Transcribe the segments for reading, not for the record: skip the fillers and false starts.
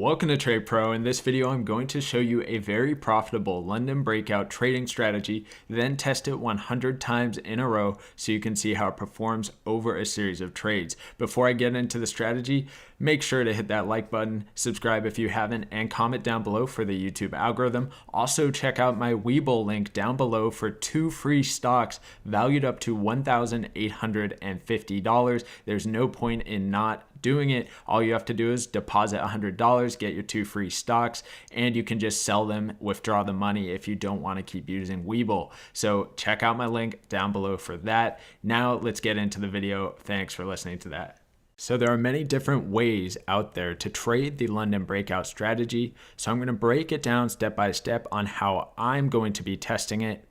Welcome to Trade Pro. In this video, I'm going to show you a very profitable London breakout trading strategy, then test it 100 times in a row so you can see how it performs over a series of trades. Before I get into the strategy, make sure to hit that like button, subscribe if you haven't, and comment down below for the YouTube algorithm. Also, check out my Webull link down below for 2 free stocks valued up to $1,850. There's no point in not doing it. All you have to do is deposit $100, get your 2 free stocks, and you can just sell them, withdraw the money if you don't want to keep using Webull. So check out my link down below for that. Now let's get into the video. Thanks for listening to that. So there are many different ways out there to trade the London breakout strategy. So I'm going to break it down step by step on how I'm going to be testing it.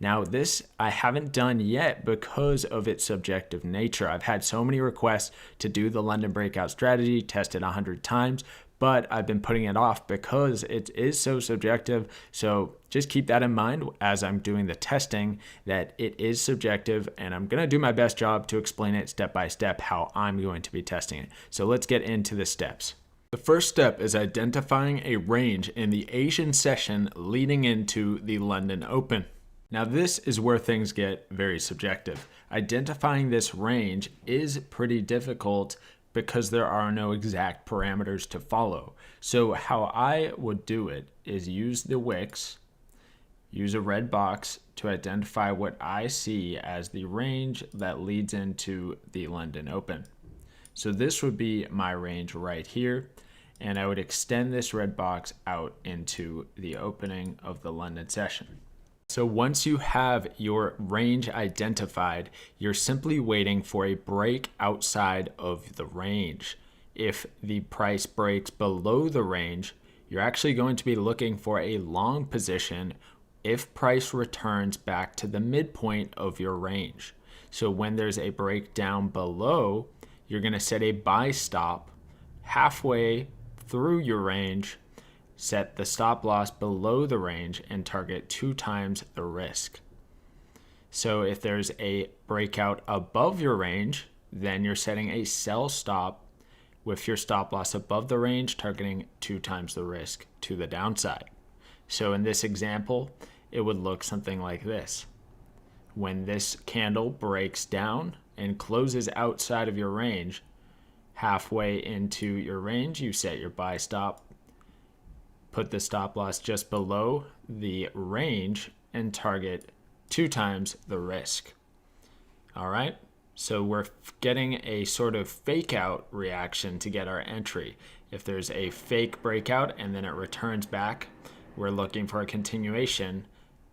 Now this I haven't done yet because of its subjective nature. I've had so many requests to do the London breakout strategy, test it 100 times, but I've been putting it off because it is so subjective. So just keep that in mind as I'm doing the testing, that it is subjective, and I'm going to do my best job to explain it step by step how I'm going to be testing it. So let's get into the steps. The first step is identifying a range in the Asian session leading into the London Open. Now this is where things get very subjective. Identifying this range is pretty difficult because there are no exact parameters to follow. So how I would do it is use the wicks, use a red box to identify what I see as the range that leads into the London Open. So this would be my range right here, and I would extend this red box out into the opening of the London session. So once you have your range identified, you're simply waiting for a break outside of the range. If the price breaks below the range, you're actually going to be looking for a long position if price returns back to the midpoint of your range. So when there's a breakdown below, you're going to set a buy stop halfway through your range, set the stop loss below the range, and target 2 times the risk. So if there's a breakout above your range, then you're setting a sell stop with your stop loss above the range, targeting 2 times the risk to the downside. So in this example, it would look something like this. When this candle breaks down and closes outside of your range, halfway into your range, you set your buy stop, put the stop loss just below the range, and target 2 times the risk. All right, so we're getting a sort of fake out reaction to get our entry. If there's a fake breakout and then it returns back, we're looking for a continuation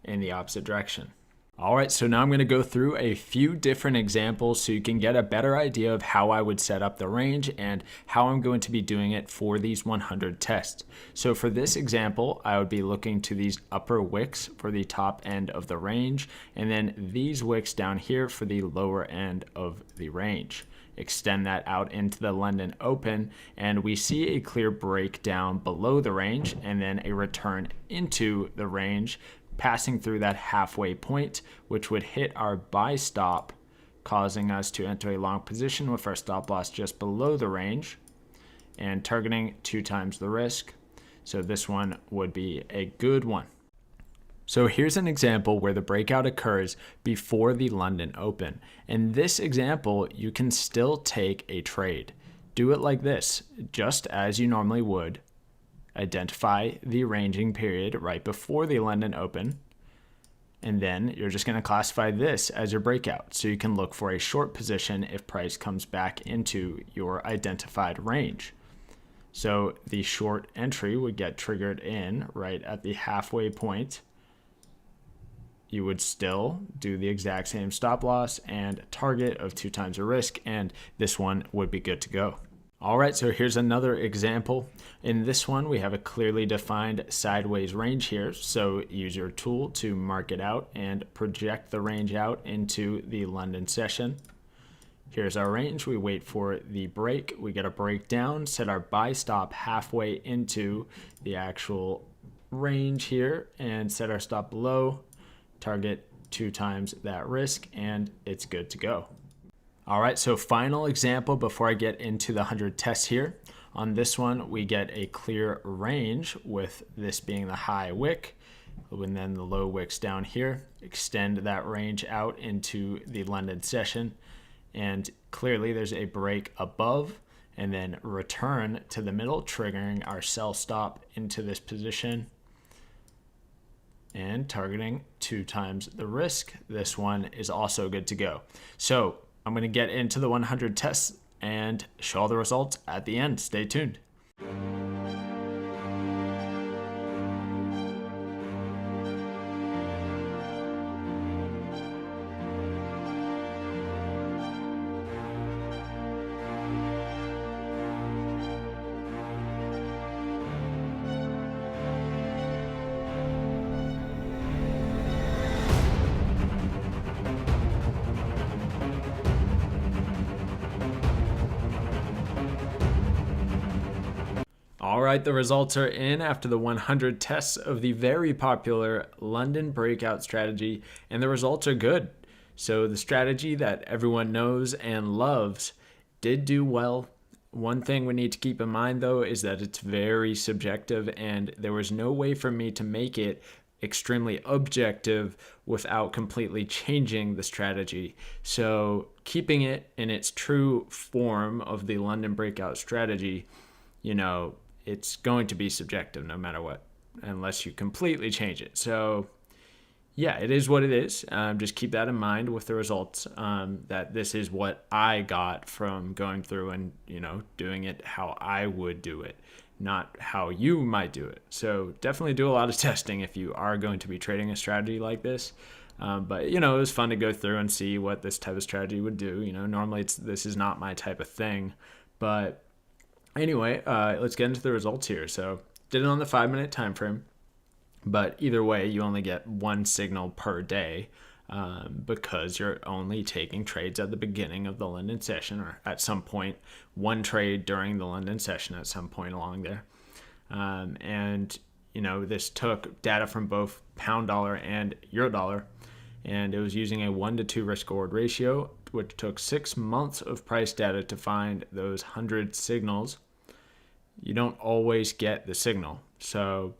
in the opposite direction. All right, so now I'm going to go through a few different examples so you can get a better idea of how I would set up the range and how I'm going to be doing it for these 100 tests. So for this example, I would be looking to these upper wicks for the top end of the range, and then these wicks down here for the lower end of the range. Extend that out into the London Open, and we see a clear breakdown below the range and then a return into the range, passing through that halfway point, which would hit our buy stop, causing us to enter a long position with our stop loss just below the range and targeting 2 times the risk. So this one would be a good one. So here's an example where the breakout occurs before the London Open. In this example, you can still take a trade. Do it like this, just as you normally would. Identify the ranging period right before the London Open, and then you're just going to classify this as your breakout. So you can look for a short position if price comes back into your identified range. So the short entry would get triggered in right at the halfway point. You would still do the exact same stop loss and target of 2 times the risk, and this one would be good to go. All right, so here's another example. In this one, we have a clearly defined sideways range here. So use your tool to mark it out and project the range out into the London session. Here's our range. We wait for the break. We get a breakdown, set our buy stop halfway into the actual range here, and set our stop below, target 2 times that risk, and it's good to go. All right, so final example before I get into the 100 tests here. On this one, we get a clear range with this being the high wick, and then the low wicks down here. Extend that range out into the London session, and clearly there's a break above, and then return to the middle, triggering our sell stop into this position and targeting 2 times the risk. This one is also good to go. So I'm going to get into the 100 tests and show all the results at the end. Stay tuned. All right, the results are in after the 100 tests of the very popular London breakout strategy, and the results are good. So the strategy that everyone knows and loves did do well. One thing we need to keep in mind, though, is that it's very subjective, and there was no way for me to make it extremely objective without completely changing the strategy. So keeping it in its true form of the London breakout strategy, it's going to be subjective no matter what, unless you completely change it. So yeah, it is what it is. Just keep that in mind with the results, that this is what I got from going through and, doing it how I would do it, not how you might do it. So definitely do a lot of testing if you are going to be trading a strategy like this. But, it was fun to go through and see what this type of strategy would do. Normally this is not my type of thing, but anyway, let's get into the results here. So did it on the 5-minute time frame, but either way, you only get 1 signal per day, because you're only taking trades at the beginning of the London session, or at some point, 1 trade during the London session at some point along there. And this took data from both pound dollar and euro dollar, and it was using a 1-to-2 risk reward ratio, which took 6 months of price data to find those 100 signals. You don't always get the signal. So,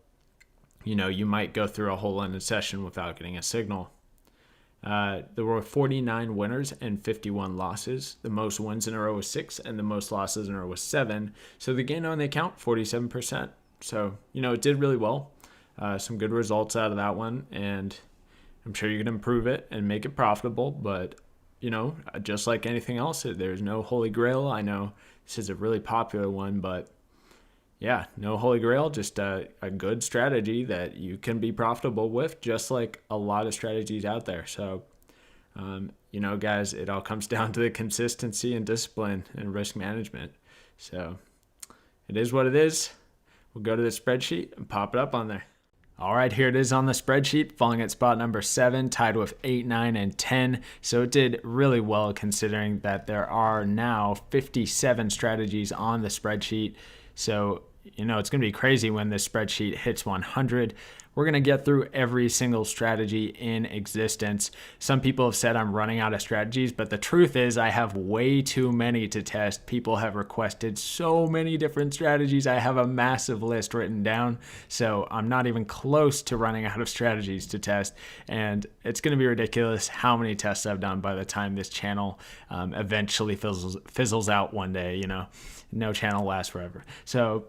you might go through a whole London session without getting a signal. There were 49 winners and 51 losses. The most wins in a row was 6, and the most losses in a row was 7. So the gain on the account, 47%. So, it did really well. Some good results out of that one, and I'm sure you can improve it and make it profitable, but just like anything else, there's no holy grail. I know this is a really popular one, but yeah, no holy grail, just a good strategy that you can be profitable with, just like a lot of strategies out there. So, guys, it all comes down to the consistency and discipline and risk management. So it is what it is. We'll go to the spreadsheet and pop it up on there. All right, here it is on the spreadsheet, falling at spot number 7, tied with 8, 9, and 10. So it did really well considering that there are now 57 strategies on the spreadsheet. So, it's going to be crazy when this spreadsheet hits 100. We're going to get through every single strategy in existence. Some people have said I'm running out of strategies, but the truth is I have way too many to test. People have requested so many different strategies. I have a massive list written down, so I'm not even close to running out of strategies to test. And it's going to be ridiculous how many tests I've done by the time this channel eventually fizzles out one day. No channel lasts forever. So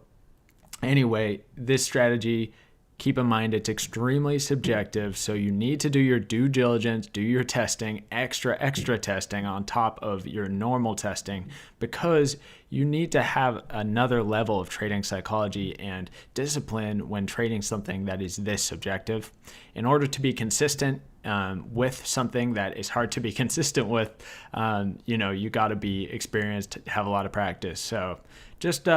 anyway, this strategy, keep in mind it's extremely subjective, so you need to do your due diligence, do your testing, extra testing on top of your normal testing, because you need to have another level of trading psychology and discipline when trading something that is this subjective. In order to be consistent with something that is hard to be consistent with, you got to be experienced, have a lot of practice. So just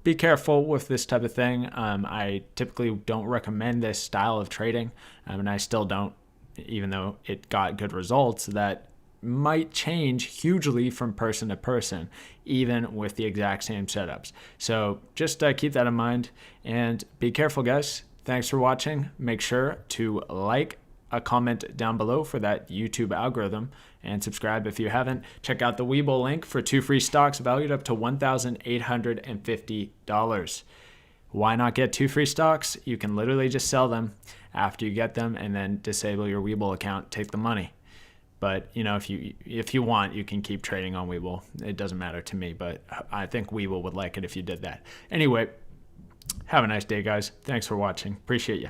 be careful with this type of thing. I typically don't recommend this style of trading, and I still don't, even though it got good results. That might change hugely from person to person, even with the exact same setups. So just keep that in mind and be careful, guys. Thanks for watching. Make sure to like a comment down below for that YouTube algorithm, and subscribe if you haven't. Check out the Webull link for 2 free stocks valued up to $1,850. Why not get 2 free stocks? You can literally just sell them after you get them and then disable your Webull account, take the money. But if you want, you can keep trading on Webull. It doesn't matter to me, but I think Webull would like it if you did that. Anyway, have a nice day, guys. Thanks for watching. Appreciate you.